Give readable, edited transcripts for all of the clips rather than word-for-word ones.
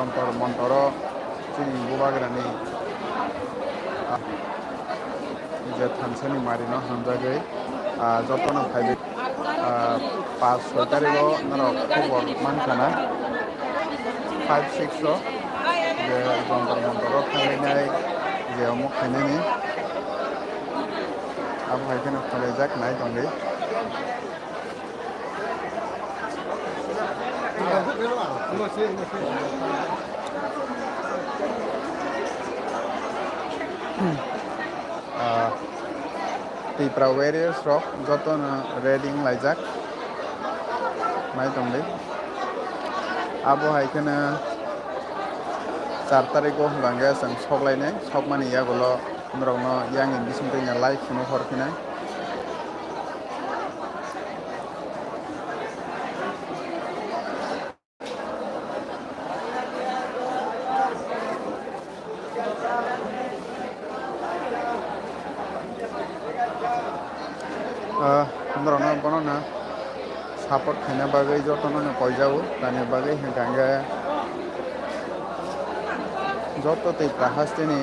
jontor montoro chini bubagrani je thansani marino hamjagoi jotono phaibe 5-6 tariko norok khobor mankana 5-6 ro je jontor montoro khangnai je amuk khainani abo haikena khalajak nai tongi Tipra various rock joton reading laijak nai tongi abo haikena 4 tariko bangga sang soklainai sokmani yagolo norokno yang in bisingtena like no horkinai norokno bono support khaina bagai jotono koijao tani bagai hinganga joto Tipra hasteni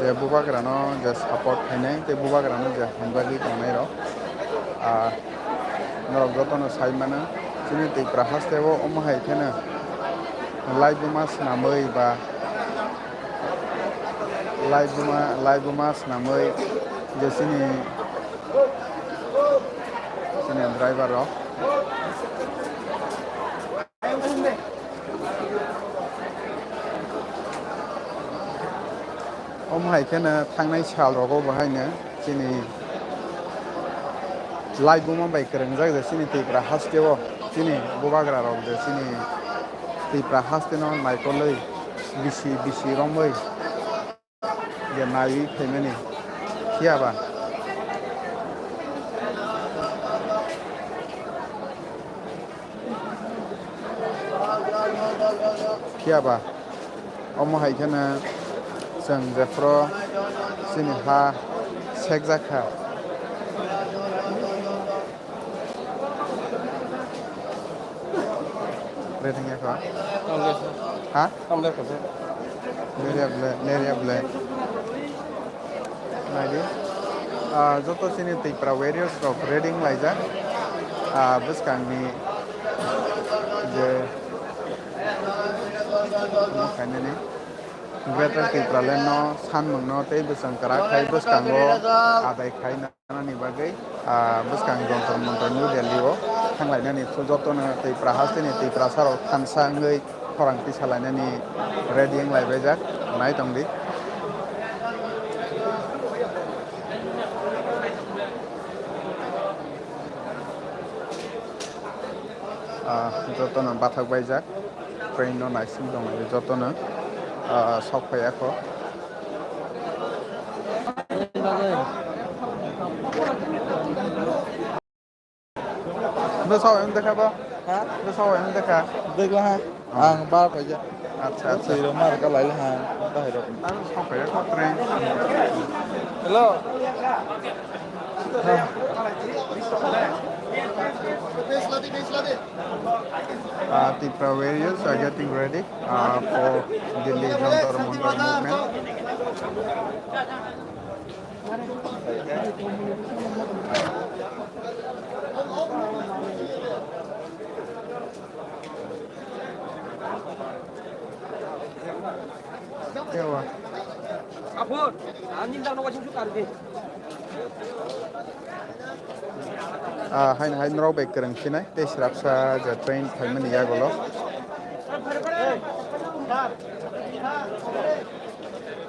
je bubagrano je support khainai te bubagrano je hambagi tongnai ro norok jotono saimana chini Tipra hasteo omo haikena live mas namoi ba live mas namoi je sini driver ro haikena thangnai sal rogo bahaina chini live buma bai krengjak je sini Tipra hasteo chini bubagra rok je sini Tipra hasteno naikoloi bisi romoi je nai phaimani khiaba omo haikena जों जेफ्रो sini ha sekjaka rating का हा लेरियाब्ले नायदि जतो सिनि Tipra various of reading लाइजा बसकांनि जे खायनानै Greater Tipra leno san mungno tei besang karakai beskango adai khainani bagai beskang jontor montor New Delhi o thanglaiani jotono Tipra hasteni Tipra saro khansangai khorangti salainani reading laibajak nai tongdi jotono bathak baijak train no naising dong jotono sokpayako besok yang dekha ba besok yang dekha dekla ha ang ba pa ja acha siro mar ka lai ha ta hero sokpayako train hello Tipra various are getting ready for Delhi Jantar Mantar movement. Ewa. Apun, anjing dah nak wajib suka lagi. Hain rau baik kereng sini, teh serapsa je train payment ya golo.